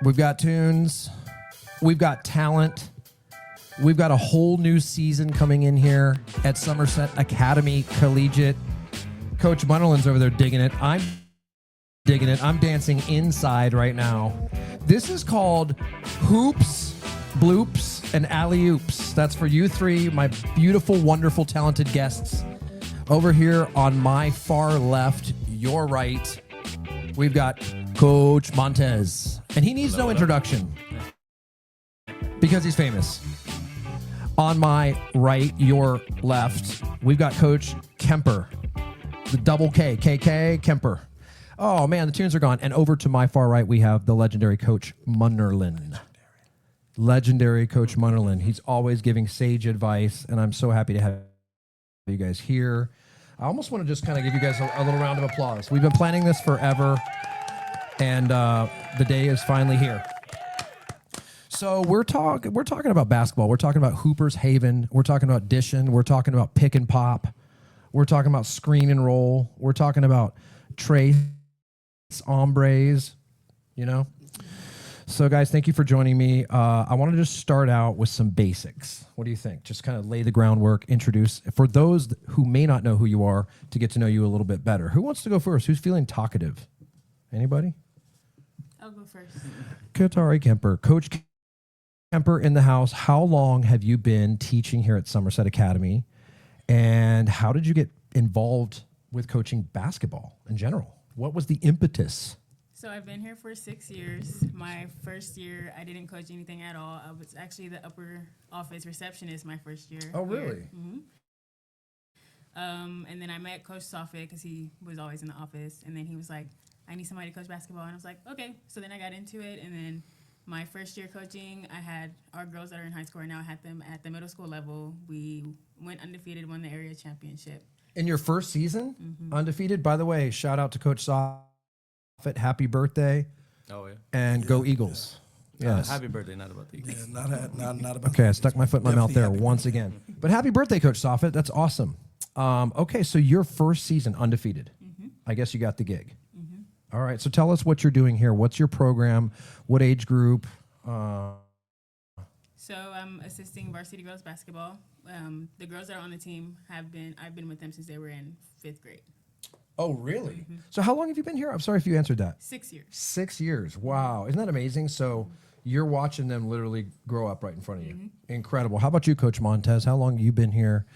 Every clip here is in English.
We've got tunes. We've got talent. We've got a whole new season coming in here at Somerset Academy Collegiate. Coach Munnerlyn's over there digging it. I'm digging it. I'm dancing inside right now. This is called Hoops, Bloops, and Alleyoops. That's for you three, my beautiful, wonderful, talented guests. Over here on my far left, your right, we've got Coach Montes. And he needs no introduction because he's famous. On my right, your left, we've got Coach Kemper. The double K, KK, Kemper. Oh, man, the tunes are gone. And over to my far right, we have the legendary Coach Munnerlyn. Legendary Coach Munnerlyn. He's always giving sage advice, and I'm so happy to have you guys here. I almost want to just kind of give you guys a little round of applause. We've been planning this forever, and the day is finally here. So we're talking about basketball. We're talking about Hooper's Haven. We're talking about dishing. We're talking about pick and pop. We're talking about screen and roll. We're talking about trace, hombres, you know. So, guys, thank you for joining me. I want to just start out with some basics. What do you think? Just kind of lay the groundwork, introduce. For those who may not know who you are, to get to know you a little bit better. Who wants to go first? Who's feeling talkative? Anybody? I'll go first. Katari Kemper. Coach Kemper in the house. How long have you been teaching here at Somerset Academy? And how did you get involved with coaching basketball in general? What was the impetus? So I've been here for 6 years. My first year, I didn't coach anything at all. I was actually the upper office receptionist my first year. Oh, really? Mm-hmm. And then I met Coach Soffit because he was always in the office. And then he was like, I need somebody to coach basketball. And I was like, okay. So then I got into it. And then my first year coaching, I had our girls that are in high school right now. I had them at the middle school level. We went undefeated, won the area championship. In your first season, undefeated? By the way, shout out to Coach Soffit. Happy birthday. Oh, yeah. And go Eagles. Yes. Happy birthday, not about the Eagles. Yeah, not about. Okay, I stuck my foot in my mouth there Definitely once again. But happy birthday, Coach Soffit. That's awesome. Okay, so your first season undefeated. I guess you got the gig. All right, so tell us what you're doing here. What's your program? What age group? So I'm assisting varsity girls basketball. The girls that are on the team I've been with them since they were in 5th grade. Oh, really? So how long have you been here? I'm sorry if you answered that. 6 years. 6 years. Wow. Isn't that amazing? So you're watching them literally grow up right in front of you. Incredible. How about you, Coach Montes? How long have you been here?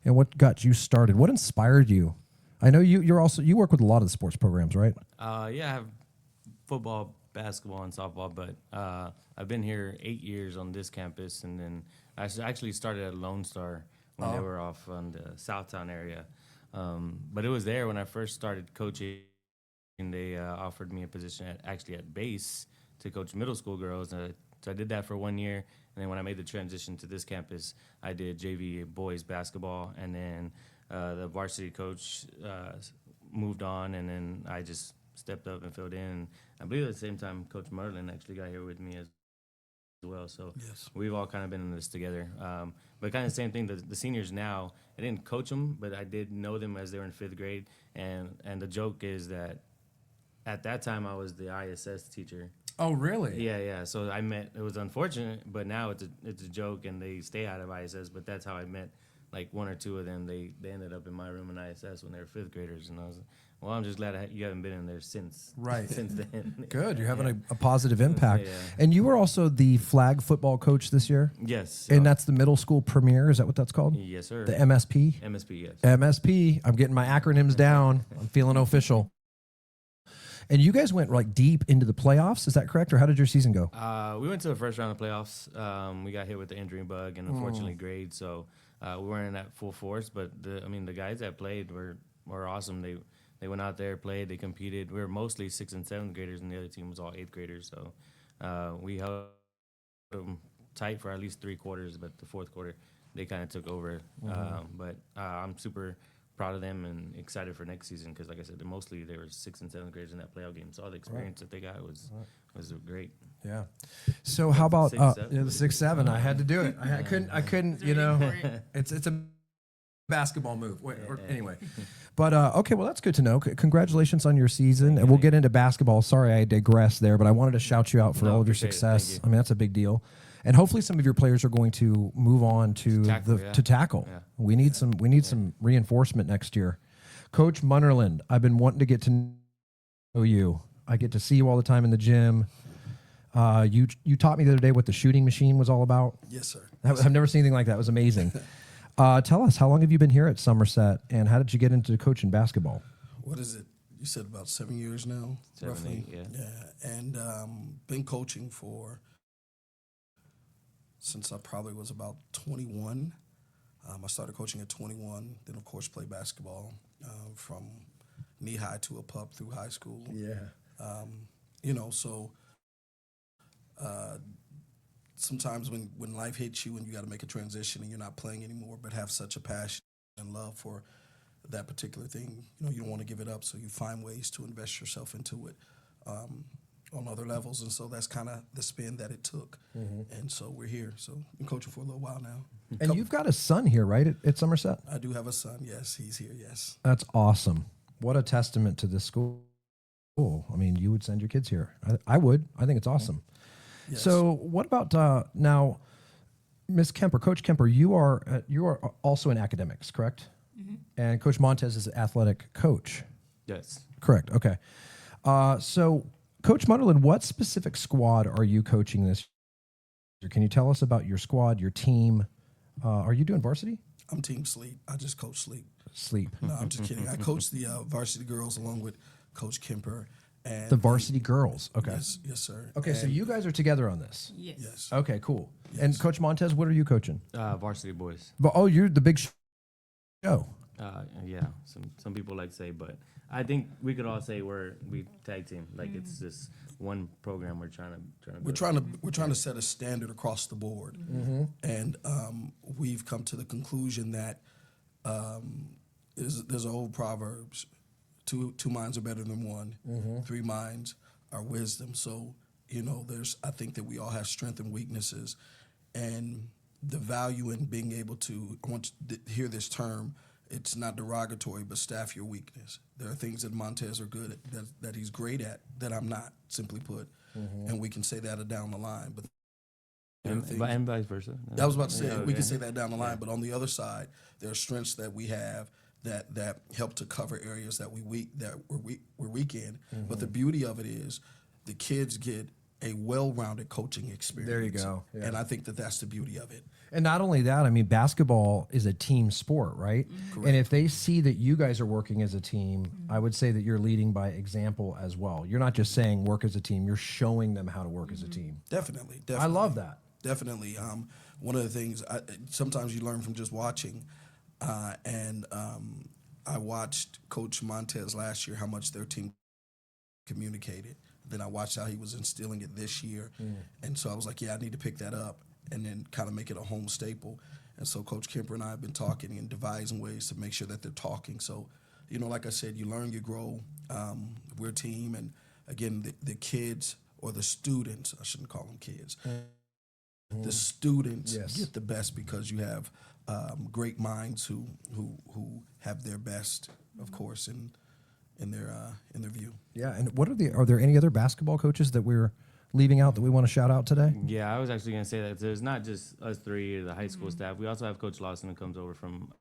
And what got you started? What inspired you? I know you work with a lot of the sports programs, right? Yeah, I have football, basketball, and softball, but I've been here 8 years on this campus, and then I actually started at Lone Star when they were off on the Southtown area. But it was there when I first started coaching, and they offered me a position at base to coach middle school girls. So I did that for 1 year, and then when I made the transition to this campus, I did JV boys basketball, and then the varsity coach moved on, and then I just stepped up and filled in. I believe at the same time, Coach Munnerlyn actually got here with me as well. So Yes. we've all kind of been in this together. But kind of the same thing, the seniors now, I didn't coach them, but I did know them as they were in 5th grade. And the joke is that at that time I was the ISS teacher. Oh, really? Yeah. So it was unfortunate, but now it's a joke and they stay out of ISS. But that's how I met like 1 or 2 of them. They ended up in my room in ISS when they were 5th graders. And I was like, well, I'm just glad you haven't been in there since then. Good. You're having a positive impact. Yeah. And you were also the flag football coach this year? Yes. And that's the middle school premier. Is that what that's called? Yes, sir. The MSP? MSP, yes. MSP. I'm getting my acronyms down. I'm feeling official. And you guys went like deep into the playoffs. Is that correct? Or how did your season go? We went to the first round of playoffs. We got hit with the injury bug and unfortunately grade, so we weren't in at full force. But the guys that played were awesome. They went out there, played, they competed. We were mostly 6th and 7th graders, and the other team was all 8th graders. So we held them tight for at least 3 quarters, but the 4th quarter they kind of took over. But I'm super proud of them and excited for next season because, like I said, they were 6th and 7th graders in that playoff game. So all the experience that they got was great. Yeah. So how about 6'7"? the 6'7"? I had to do it. I couldn't. You know, it's basketball move. Anyway. But, okay, well, that's good to know. Congratulations on your season. And we'll get into basketball. Sorry, I digressed there, but I wanted to shout you out for all of your success. I mean, that's a big deal. And hopefully some of your players are going to move on to tackle. Yeah. We need some reinforcement next year. Coach Munnerlyn, I've been wanting to get to know you. I get to see you all the time in the gym. You taught me the other day what the shooting machine was all about. Yes, sir. I've never seen anything like that. It was amazing. Tell us, how long have you been here at Somerset, and how did you get into coaching basketball? What is it? You said about 7 years now, 7, roughly. 8, yeah. Yeah, and been coaching since I probably was about 21. I started coaching at 21, then of course played basketball from knee high to a pup through high school. Yeah. So sometimes when life hits you and you got to make a transition and you're not playing anymore, but have such a passion and love for that particular thing, you don't want to give it up, so you find ways to invest yourself into it on other levels, and so that's kind of the spin that it took. And so we're here. So been coaching for a little while now. And you've got a son here, right, at Somerset? I do have a son, yes. He's here, yes. That's awesome. What a testament to this school. I mean, you would send your kids here. I would. I think it's awesome. Yes. So what about now, Miss Kemper, Coach Kemper, you are also in academics, correct? And Coach Montes is an athletic coach. Yes. Correct. Okay. So Coach Munnerlyn, what specific squad are you coaching this year? Can you tell us about your squad, your team? Are you doing varsity? I'm team sleep. I just coach sleep. Sleep. No, I'm just kidding. I coach the varsity girls along with Coach Kemper. And the varsity girls. Okay. Yes, sir. Okay, so you guys are together on this. Yes. Okay, cool. Yes. And Coach Montes, what are you coaching? Varsity boys. But you're the big show. Yeah. Some people like to say, but I think we could all say we tag team. Like it's just one program we're trying to. We're trying to set a standard across the board, and we've come to the conclusion that there's an old proverbs. Two minds are better than one. 3 minds are wisdom. So, I think that we all have strengths and weaknesses, and the value in being able to, I want you to hear this term, it's not derogatory, but staff your weakness. There are things that Montes are good at, that he's great at, that I'm not, simply put, and we can say that down the line. But and vice versa. I was about to say, we can say that down the line, but on the other side, there are strengths that we have that help to cover areas that we're weak in. But the beauty of it is the kids get a well-rounded coaching experience. There you go. Yeah. And I think that that's the beauty of it. And not only that, I mean, basketball is a team sport, right? And if they see that you guys are working as a team, I would say that you're leading by example as well. You're not just saying work as a team, you're showing them how to work as a team. Definitely. I love that. Definitely. One of the things, sometimes you learn from just watching. I watched Coach Montes last year, how much their team communicated. Then I watched how he was instilling it this year. And so I was like, I need to pick that up and then kind of make it a home staple. And so Coach Kemper and I have been talking and devising ways to make sure that they're talking. So, like I said, you learn, you grow. We're a team. And again, the kids, or the students, I shouldn't call them kids, the students get the best because you have great minds who have their best, of course, in their view. Yeah, and are there any other basketball coaches that we're leaving out that we want to shout out today? Yeah, I was actually going to say that. There's not just us three, the high school staff. We also have Coach Lawson who comes over from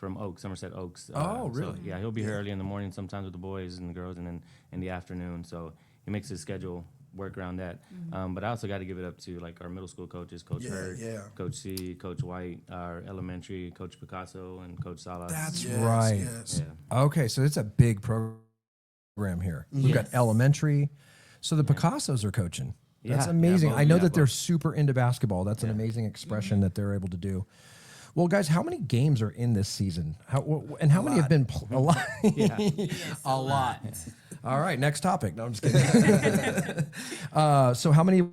Oaks, Somerset Oaks. Oh, really? So, he'll be here early in the morning, sometimes with the boys and the girls, and then in the afternoon. So he makes his schedule work around that. But I also got to give it up to like our middle school coaches, Coach Hurd, Coach C, Coach White, our elementary, Coach Picasso, and Coach Salas. That's right. Yes. Yeah. Okay, so it's a big program here. We've got elementary. So the Picassos are coaching. That's amazing. I know that they're super into basketball. That's an amazing expression that they're able to do. Well, guys, how many games are in this season? How many have been a lot? A lot. All right, next topic. No, I'm just kidding. So how many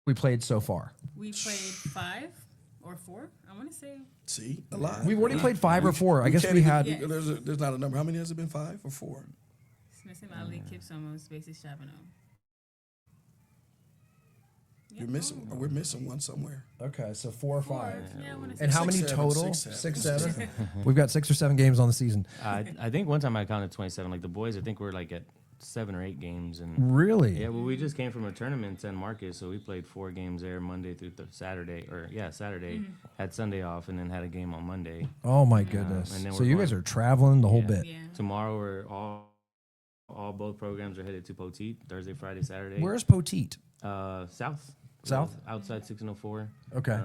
we played so far? We played 5 or 4. I want to say. See, a lot. We've already played 5 or 4. I guess we had. There's not a number. How many has it been? 5 or 4? Smith and Ali, Kip Somos, Basis Chavano. You're missing. We're missing one somewhere. Okay, so 4 or 5. Yeah, I want to And how 6, many 7, total? 6, 6, 7. 7. We've got 6 or 7 games on the season. I think one time I counted 27. Like the boys, I think we're like at 7 or 8 games, and Really? yeah, well, we just came from a tournament in San Marcos, so we played 4 games there Monday through Saturday, Saturday, had Sunday off, and then had a game on Monday. Oh my goodness! and then So we're you guys going- are traveling the whole Yeah. bit. Yeah. Tomorrow we're both programs are headed to Poteet, Thursday, Friday, Saturday. Where's Poteet? South. South? Outside 604. Okay.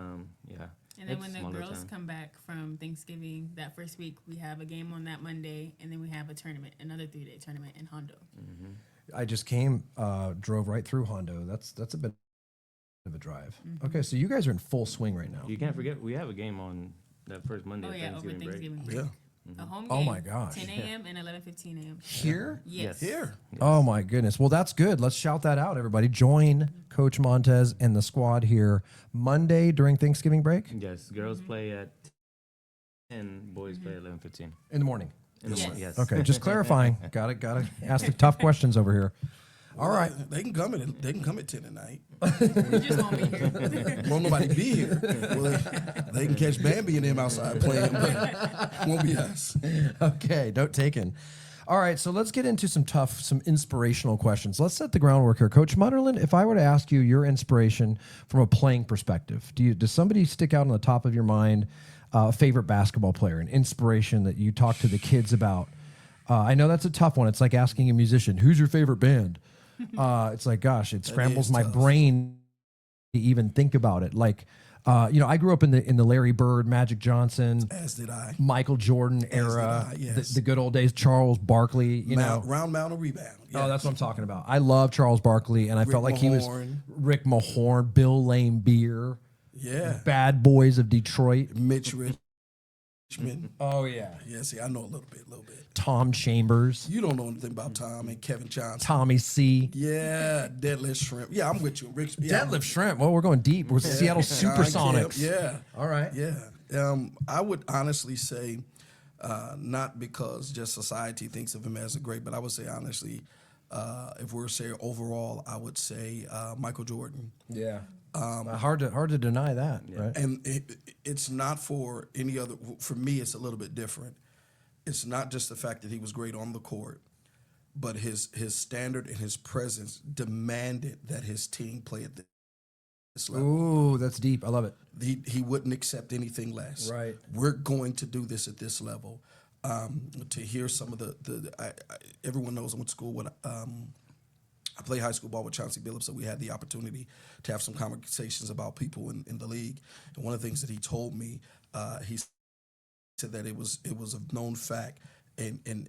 Yeah. And then It's when the smaller girls town. come back from Thanksgiving, that first week, we have a game on that Monday, and then we have a tournament, another 3-day tournament in Hondo. I just drove right through Hondo. That's a bit of a drive. Okay, so you guys are in full swing right now. You can't forget we have a game on that first Monday Oh, of yeah, over Thanksgiving break. Thanksgiving break. Yeah. A home game. Oh, my gosh. 10 a.m. and 11:15 a.m. Here? Yes. Here. Oh my goodness. Well, that's good. Let's shout that out, everybody. Join Coach Montes and the squad here Monday during Thanksgiving break Yes, girls play at 10, boys play at 11:15. in the morning. In the Yes. morning, yes. Okay, just clarifying. Got to ask the tough questions over here. All right. They can come at 10 at night. We just won't be here. Won't nobody be here. Well, they can catch Bambi and them outside playing, but it won't be us. Okay, note taken. All right, so let's get into some inspirational questions. Let's set the groundwork here. Coach Munnerlyn, if I were to ask you your inspiration from a playing perspective, does somebody stick out on the top of your mind, favorite basketball player, an inspiration that you talk to the kids about? I know that's a tough one. It's like asking a musician, who's your favorite band? It's like, gosh, it scrambles my tough. brain to even think about it. Like, I grew up in the Larry Bird, Magic Johnson, As did I. Michael Jordan era, I, yes. the good old days, Charles Barkley, Round, mound, and rebound. Yeah. Oh, that's what I'm talking about. I love Charles Barkley, and I felt like he was Mahorn. Rick Mahorn, Bill Lane Beer, Yeah. Bad Boys of Detroit. Mitch Richmond. Oh, yeah. Yeah, see, I know a little bit. Tom Chambers, You don't know anything about Tom and Kevin Johnson. Tommy C. Yeah, Deadlift Shrimp. Yeah, I'm with you. Rich, yeah, Deadlift Shrimp. Well, we're going deep. We're Seattle John Supersonics. Kemp, yeah. All right. Yeah. I would honestly say, not because just society thinks of him as a great, but I would say honestly, if we're saying overall, I would say Michael Jordan. Yeah. Hard to deny that, right? And it's not for any other. For me, it's a little bit different. It's not just the fact that he was great on the court, but his standard and his presence demanded that his team play at this level. Ooh, that's deep. I love it. He wouldn't accept anything less. Right. We're going to do this at this level. To hear some of everyone knows I went to school with. I played high school ball with Chauncey Billups, so we had the opportunity to have some conversations about people in the league. And one of the things that he told me, he said that it was a known fact. And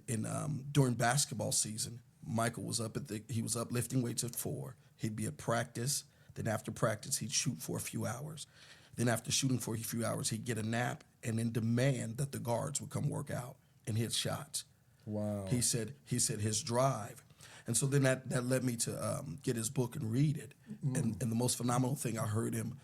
during basketball season, Michael was up he was up lifting weights at 4. He'd be at practice. Then after practice, he'd shoot for a few hours. Then after shooting for a few hours, he'd get a nap and then demand that the guards would come work out and hit shots. Wow. He said his drive. And so then that led me to get his book and read it. And the most phenomenal thing I heard him,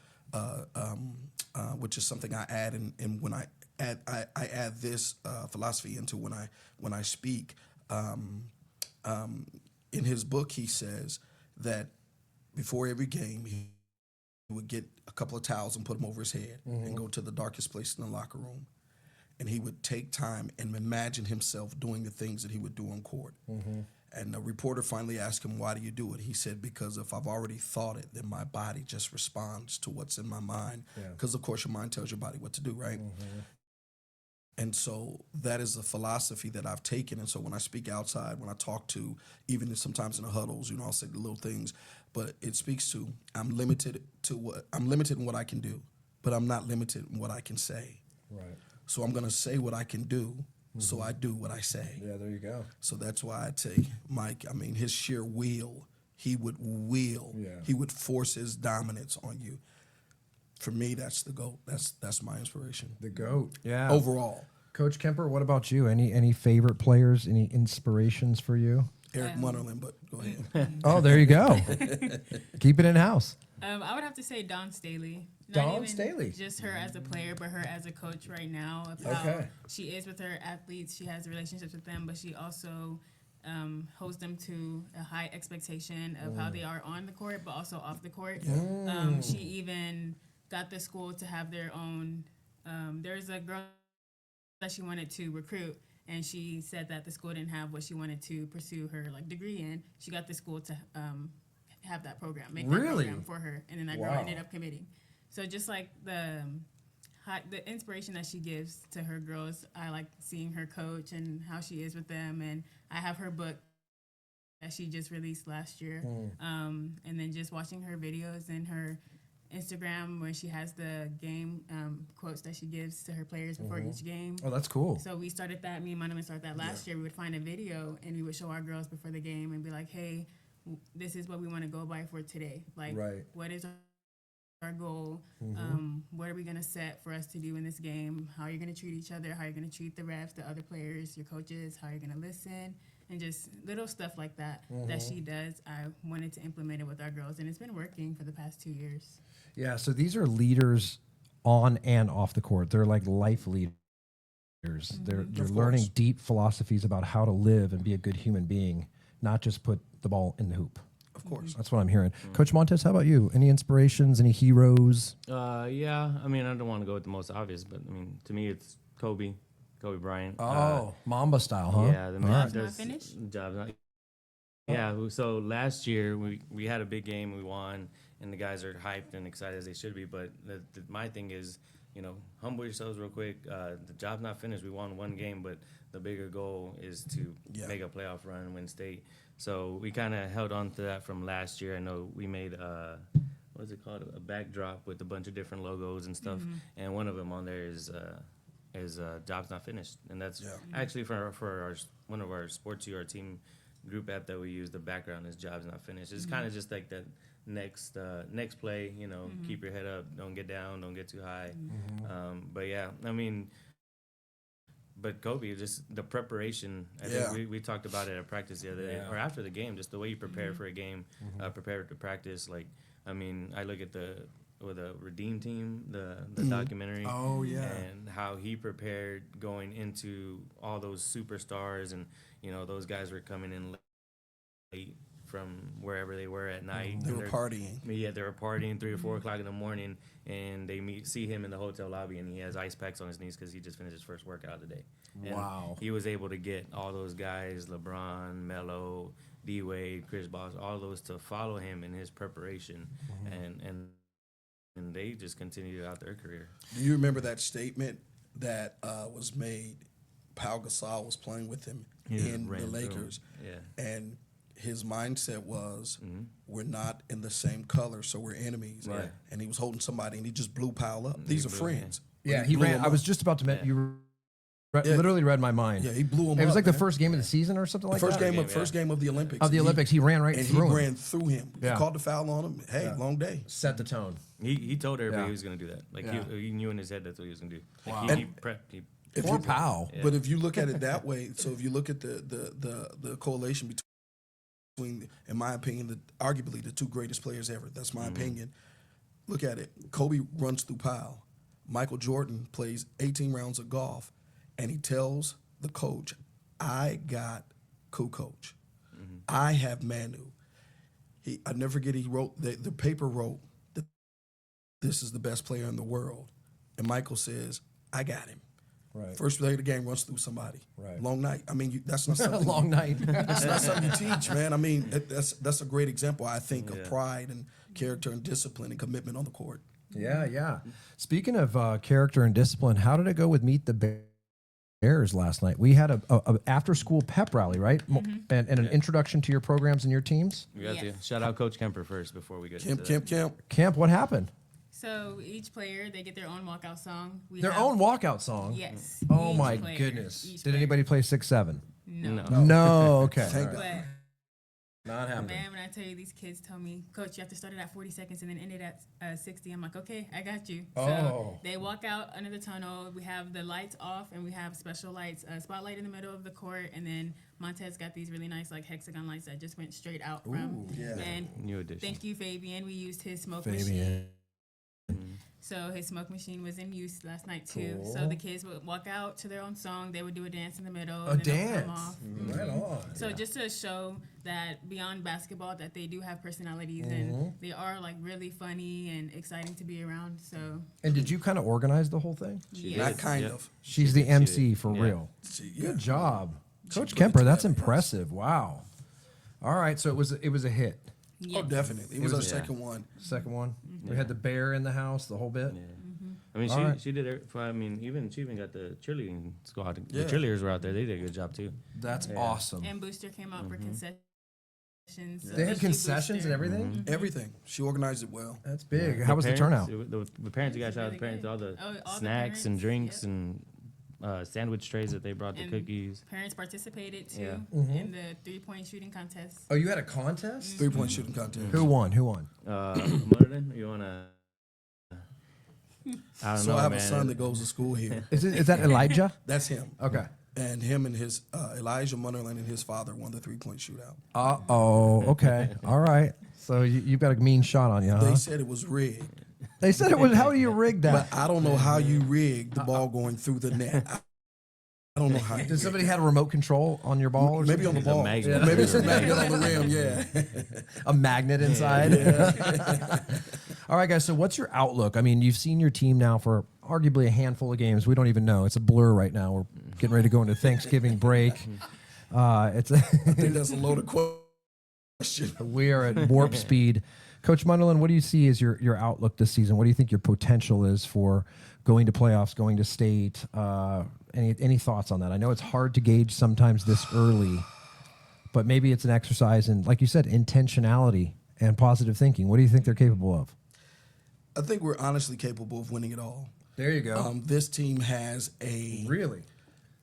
which is something I add and when I add this philosophy into when I speak. In his book, he says that before every game, he would get a couple of towels and put them over his head and go to the darkest place in the locker room. And he would take time and imagine himself doing the things that he would do on court. And the reporter finally asked him, why do you do it? He said, because if I've already thought it, then my body just responds to what's in my mind. Because, of course, your mind tells your body what to do, right? And so that is a philosophy that I've taken. And so when I speak outside, when I talk to, even sometimes in the huddles, I'll say the little things, but it speaks to I'm limited in what I can do, but I'm not limited in what I can say. Right. So I'm going to say what I can do, so I do what I say. Yeah, there you go. So that's why I'd say, Mike, his sheer will, he would will. Yeah. He would force his dominance on you. For me, that's the GOAT. That's my inspiration. The GOAT. Yeah. Overall. Coach Kemper, what about you? Any favorite players? Any inspirations for you? Eric Munnerlyn, but go ahead. Oh, there you go. Keep it in house. I would have to say Dawn Staley. Dawn even Staley. Just her as a player, but her as a coach right now. Of how Okay. she is with her athletes. She has relationships with them, but she also holds them to a high expectation of how they are on the court, but also off the court. She even got the school to have their own. There's a girl that she wanted to recruit, and she said that the school didn't have what she wanted to pursue her like degree in. She got the school to have that program, make that Really? program for her, and then that girl Wow. ended up committing. So just like the inspiration that she gives to her girls, I like seeing her coach and how she is with them. And I have her book that she just released last year. And then just watching her videos and her Instagram where she has the game quotes that she gives to her players before each game. Oh, that's cool. So we started that, me and Munnerlyn started that last year. We would find a video and we would show our girls before the game and be like, hey, this is what we want to go by for today. Like, Right. what is our goal? What are we going to set for us to do in this game? How are you going to treat each other? How are you going to treat the refs, the other players, your coaches? How are you going to listen? And just little stuff like that that she does. I wanted to implement it with our girls, and it's been working for the past 2 years. Yeah, so these are leaders on and off the court. They're like life leaders. They're learning deep philosophies about how to live and be a good human being, not just put the ball in the hoop. Of course. That's what I'm hearing. Coach Montes, how about you? Any inspirations, any heroes? Yeah, I mean, I don't want to go with the most obvious, but I mean, to me, it's Kobe Bryant. Mamba style, huh? Yeah, the man Job's not does finished? jobs not. Yeah, so last year we had a big game, we won, and the guys are hyped and excited as they should be. But my thing is, humble yourselves real quick. The job's not finished. We won one game, but the bigger goal is to make a playoff run and win state. So we kind of held on to that from last year. I know we made what is it called, a backdrop with a bunch of different logos and stuff, and one of them on there is job's not finished, and that's actually for our one of our sports our team group app that we use. The background is jobs not finished. It's kind of just like that next play. Keep your head up, don't get down, don't get too high. But yeah, I mean. But Kobe, just the preparation. I think we talked about it at practice the other day, or after the game. Just the way you prepare for a game, prepare to practice. Like, I mean, I look at the Redeem Team, the documentary. Oh yeah. And how he prepared going into all those superstars, and those guys were coming in late from wherever they were at night. They were partying. Yeah, they were partying 3 or 4 o'clock in the morning, and they see him in the hotel lobby, and he has ice packs on his knees because he just finished his first workout of the day. And Wow. he was able to get all those guys, LeBron, Melo, D-Wade, Chris Bosh, all those to follow him in his preparation, and they just continued out their career. Do you remember that statement that was made? Pau Gasol was playing with him in the Lakers. Yeah. And his mindset was, we're not in the same color, so we're enemies. Right. And he was holding somebody, and he just blew Pau up. These are blew him. friends. Yeah, But he blew ran. him I was up. just about to mention you. Literally read my mind. Yeah, he blew him up. It was like the man. first game of the season or something like First that. game of the Olympics. Of the Olympics, he ran right and through he him. ran through him. Yeah. He called the foul on him. Hey, long day. Set the tone. He told everybody Yeah. he was going to do that. Like, Yeah. he knew in his head that's what he was going to do. Like, Wow. he prepped. If Poor you- Pau. But if you look at it that way, so if you look at the correlation between, in my opinion, arguably the two greatest players ever. That's my opinion. Look at it. Kobe runs through Pau. Michael Jordan plays 18 rounds of golf, and he tells the coach, I got Coach. I have Manu. I never forget, he wrote, the paper wrote, that this is the best player in the world. And Michael says, I got him. Right. First play of the game, runs through somebody. Right. Long night. I mean, that's not something. Long night. That's not something you teach, man. I mean, that's a great example, I think, of pride and character and discipline and commitment on the court. Yeah. Speaking of character and discipline, how did it go with Meet the Bears last night? We had a after school pep rally, right? And an introduction to your programs and your teams. We got to Yes. shout out Coach Kemper first before we get to that. Camp. Camp, what happened? So each player, they get their own walkout song. Their own walkout song? Yes. Oh Each my player, goodness. each Did player. anybody play 6-7? No. No, okay. Thank All right. God. But Not happening. man, when I tell you, these kids told me, Coach, you have to start it at 40 seconds and then end it at 60. I'm like, okay, I got you. Oh. So they walk out under the tunnel. We have the lights off, and we have special lights, a spotlight in the middle of the court, and then Montez got these really nice like hexagon lights that just went straight out from. yeah. And New addition. thank you, Fabian. We used his smoke machine. Fabian. So his smoke machine was in use last night too. So Cool. the kids would walk out to their own song. They would do a dance in the middle. A and then they'll dance. come off. Right on. So just to show that beyond basketball, that they do have personalities and they are like really funny and exciting to be around. So And did you kind of organize the whole thing? yes. Not kind Yep. of. She's the MC for Yeah. real. Yeah. Good job, Coach put it Kemper. That's together, yes. impressive. Wow. All right, so it was a hit. Oh, Yes. definitely. It was our Yeah. second one. Second one, we had the bear in the house, the whole bit. Yeah. I mean, All right. she did it. I mean, she even got the cheerleading squad. Yeah. The cheerleaders were out there. They did a good job too. That's Yeah. awesome. And Booster came out for concessions. So They had thank you, concessions Booster. and everything. Everything. She organized it well. That's big. How was the parents- turnout? The parents, you guys shout out Really the parents, good. all the All the snacks and parents, drinks yep. and sandwich trays that they brought, the And cookies. Parents participated too Yeah. in the 3-point shooting contest. Oh, you had a contest? 3-point shooting contest. Who won? Who won? Munnerlyn, you wanna? I don't So know, I have man. a son that goes to school here. Is that Elijah? That's him. Okay. And him and his Elijah Munnerlyn and his father won the 3-point shootout. Okay. All right. So you've got a mean shot on you, huh? They said it was rigged, They said it was. How do you rig that? but I don't know how you rigged the ball going through the net. I don't know how. Did somebody have a remote control on your ball? Or Maybe on the It's a ball. magnet. Maybe it's a magnet on the rim. Yeah. a magnet inside. All right, guys. So, what's your outlook? I mean, you've seen your team now for arguably a handful of games. We don't even know. It's a blur right now. We're getting ready to go into Thanksgiving break. It's I think that's a loaded question. we are at warp speed. Coach Munnerlyn, what do you see as your outlook this season? What do you think your potential is for going to playoffs, going to state? Any thoughts on that? I know it's hard to gauge sometimes this early, but maybe it's an exercise in, like you said, intentionality and positive thinking. What do you think they're capable of? I think we're honestly capable of winning it all. There you go. This team has Really?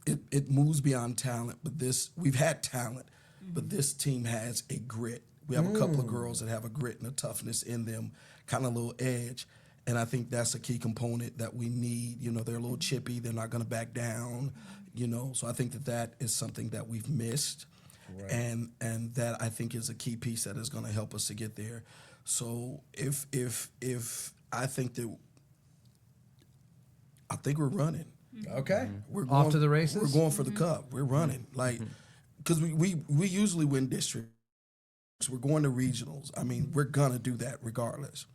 it moves beyond talent, but we've had talent, but this team has a grit. We have a couple of girls that have a grit and a toughness in them, kind of a little edge. And I think that's a key component that we need. You know, they're a little chippy. They're not going to back down, you know. So I think that is something that we've missed. Right. And that I think is a key piece that is going to help us to get there. So if I think we're running. Okay. We're Off to the races? We're going for the cup. We're running. Like, because we usually win districts. We're going to regionals. I mean, we're going to do that regardless.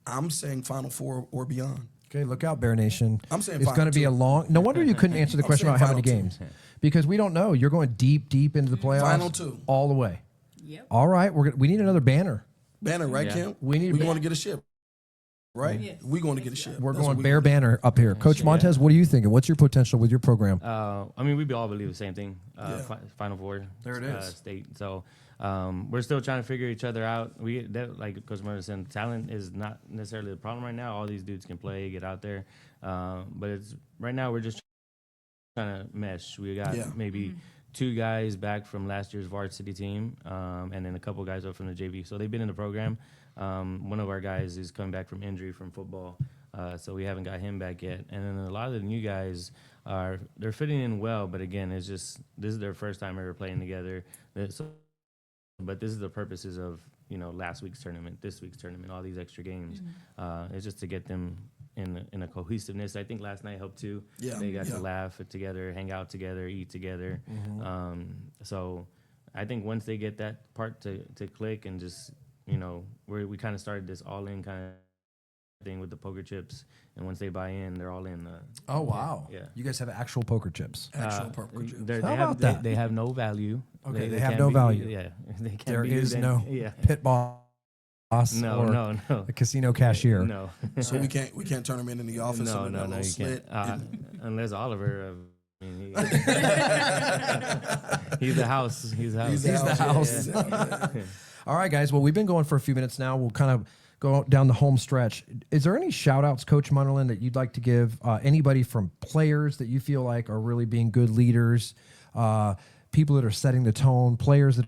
I'm saying Final Four or beyond. Okay, look out, Bear Nation. I'm saying it's Final going to be Two. a long. No wonder you couldn't answer the question saying about how many Final games, because we don't know. You're going deep into the playoffs. Final Two. all the way. Yep. All right, we need another banner. Banner, right, Yeah. Kim? We need- We're going to get a ship, right? Yes. We're going to get a ship. We're That's going what Bear banner up here. Coach Montes, what are you thinking? What's your potential with your program? I mean, we all believe the same thing. Yeah. Final Four. There it is. State. So we're still trying to figure each other out. Like Coach Munnerlyn said, talent is not necessarily the problem right now. All these dudes can play, get out there. But it's right now we're just trying to mesh. We got maybe 2 guys back from last year's varsity team, and then a couple guys up from the JV. So they've been in the program. One of our guys is coming back from injury from football, so we haven't got him back yet. And then a lot of the new guys they're fitting in well, but again, it's just this is their first time ever playing together. But this is the purposes of last week's tournament, this week's tournament, all these extra games. It's just to get them in a cohesiveness. I think last night helped too. Yeah, They got yeah. to laugh together, hang out together, eat together. So I think once they get that part to click and just we kind of started this all in kind of thing with the poker chips, and once they buy in, they're all in. Oh wow! Yeah. You guys have actual poker chips. Actual poker chips. They How have about that? They have no value. Okay, they have can't no be- value. Yeah, they can't There be is used in- no yeah. pit boss No, or no. a casino cashier. No. So we can't turn them in the office. No, and no, a no, little you slit. can't. Unless Oliver. I mean, he's the house. He's the house. He's the house. Yeah. All right, guys. Well, we've been going for a few minutes now. We'll kind of go down the home stretch. Is there any shout outs, Coach Munnerlyn, that you'd like to give? Anybody from players that you feel like are really being good leaders, people that are setting the tone, players that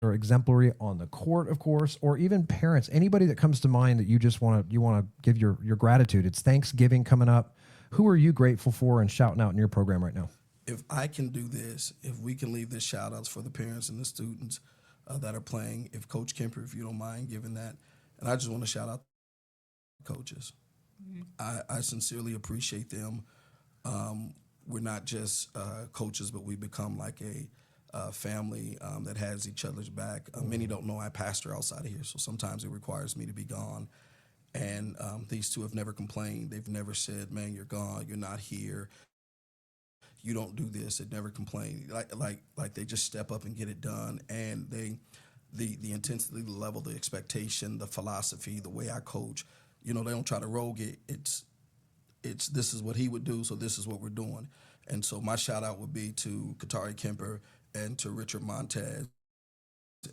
are exemplary on the court, of course, or even parents, anybody that comes to mind that you just want to give your gratitude. It's Thanksgiving coming up. Who are you grateful for and shouting out in your program right now? If I can do this, if we can leave this shout outs for the parents and the students that are playing, if Coach Kemper, if you don't mind giving that, and I just want to shout out coaches. I sincerely appreciate them. We're not just coaches, but we become like a family that has each other's back. Many don't know I pastor outside of here, so sometimes it requires me to be gone. And these two have never complained. They've never said, "Man, you're gone. You're not here. You don't do this." They never complain. Like they just step up and get it done. And the intensity, the level, the expectation, the philosophy, the way I coach. They don't try to rogue it. It's this is what he would do, so this is what we're doing. And so my shout out would be to Kemper and to Richard Montes,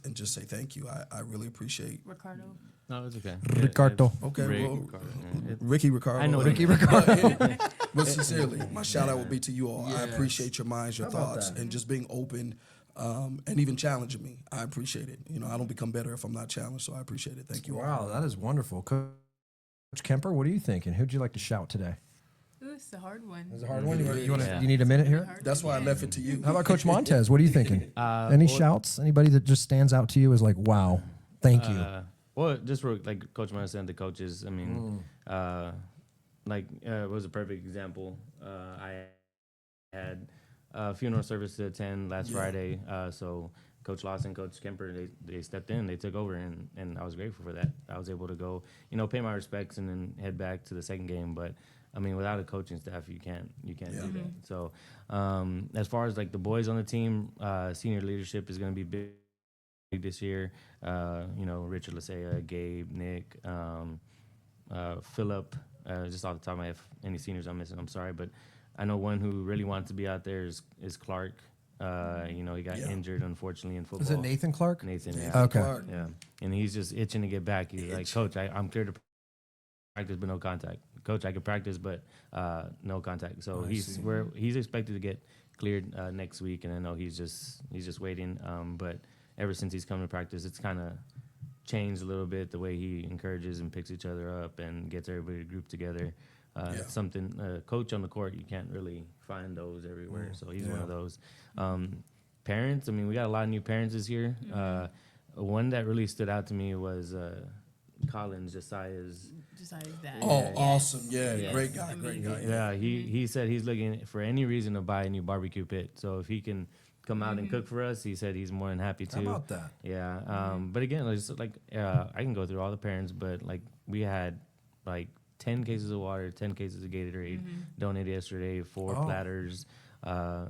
and just say thank you. I really appreciate Ricardo. No, it's okay. Ricardo. Okay, Rick, well, Ricardo, yeah. Ricky Ricardo. I know Ricky Ricardo. But sincerely, my shout out would be to you all. I Yes. appreciate your minds, your How about thoughts, that? and just being open and even challenging me. I appreciate it. I don't become better if I'm not challenged, so I appreciate it. Thank you all. Wow, that is wonderful. Coach Kemper, what are you thinking? Who'd you like to shout today? Ooh, it's a hard one. It's a hard one. Yeah. You need a minute here? Hard That's why I one. left it to you. How about Coach Montes? What are you thinking? Any well, shouts? Anybody that just stands out to you is like, wow, thank you. Well, just for like Coach Munnerlyn said, the coaches. I mean, it was a perfect example. I had a funeral service to attend last Friday, so Coach Lawson, Coach Kemper, they stepped in, they took over, and I was grateful for that. I was able to go, pay my respects and then head back to the second game. But I mean, without a coaching staff, you can't do that. So as far as like the boys on the team, senior leadership is going to be big this year. Richard Lasea, Gabe, Nick, Philip. Just off the top of my head, any seniors I'm missing, I'm sorry, but I know one who really wants to be out there is Clark. He got injured, unfortunately, in football. Is it Nathan Clark? Nathan, yeah. Okay. Clark. Yeah, and he's just itching to get back. He's like, Coach, I'm clear to practice, but no contact. Coach, I can practice, but no contact. So he's expected to get cleared next week, and I know he's just waiting. But ever since he's come to practice, it's kind of changed a little bit the way he encourages and picks each other up and gets everybody to group together. It's something coach on the court, you can't really find those everywhere. So he's one of those. Parents, I mean, we got a lot of new parents this year. One that really stood out to me was Collins, Josiah's dad. Oh, awesome. Yeah, Yes. great guy. Yeah, he said he's looking for any reason to buy a new barbecue pit. So if he can come out and cook for us, he said he's more than happy to. How about that? Yeah. But again, I can go through all the parents, but like we had like 10 cases of water, 10 cases of Gatorade donated yesterday, 4 platters,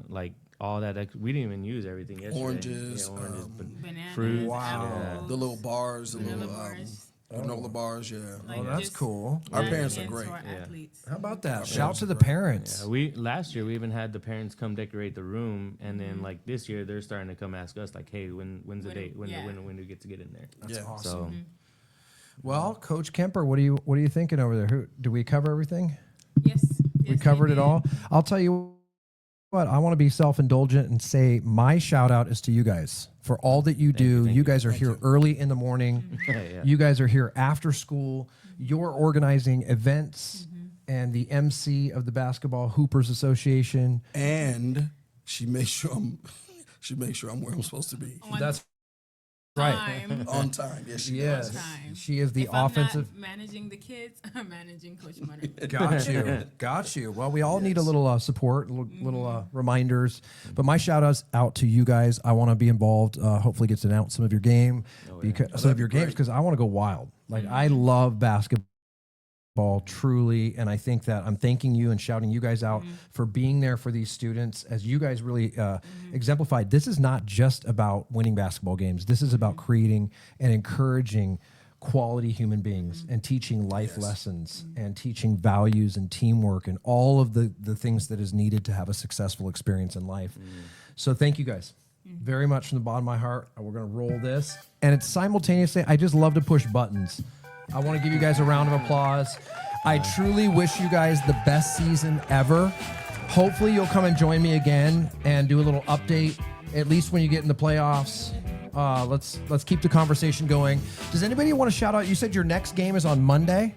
like all that. We didn't even use everything yesterday. Oranges, but Bananas, fruit. Wow. apples, the little bars, the little bars. granola bars. Yeah. Like, that's just cool. Our adding parents are in to great. our Yeah. athletes. How about that? Our Shout parents to are the great. parents. Last year we even had the parents come decorate the room, and then like this year they're starting to come ask us like, hey, when's the date? When do we get to get in there? That's Yeah. awesome. So Well, Coach Kemper, what are you thinking over there? Do we cover everything? Yes. We covered it all. I'll tell you what, I want to be self-indulgent and say my shout out is to you guys for all that you do. thank You you. guys are here early in the morning. yeah. You guys are here after school. You're organizing events and the MC of the Basketball Hoopers Association. And she makes sure I'm where I'm supposed to be That's right. Time. on time. Yes, she Yes. does. Time. She is the If I'm offensive. not managing the kids, I'm managing Coach Munnerlyn. Got you. Well, we all need a little support, little reminders. But my shout outs out to you guys. I want to be involved. Hopefully, get to announce some of your game, some of your games, because I want to go wild. Like I love basketball truly, and I think that I'm thanking you and shouting you guys out for being there for these students, as you guys really exemplified. This is not just about winning basketball games. This is about creating and encouraging quality human beings and teaching life lessons and teaching values and teamwork and all of the things that is needed to have a successful experience in life. So thank you guys very much from the bottom of my heart. We're going to roll this. And it's simultaneously, I just love to push buttons. I want to give you guys a round of applause. I truly wish you guys the best season ever. Hopefully you'll come and join me again and do a little update, at least when you get in the playoffs. Let's keep the conversation going. Does anybody want to shout out? You said your next game is on Monday?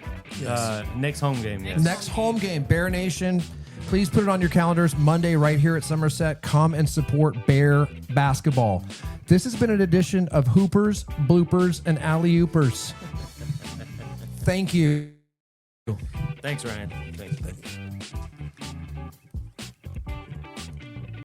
Next home game, yes. Next home game, Bear Nation. Please put it on your calendars. Monday right here at Somerset. Come and support Bear basketball. This has been an edition of Hoopers, Bloopers, and Alleyoops. Thank you. Thanks, Ryan. Thanks.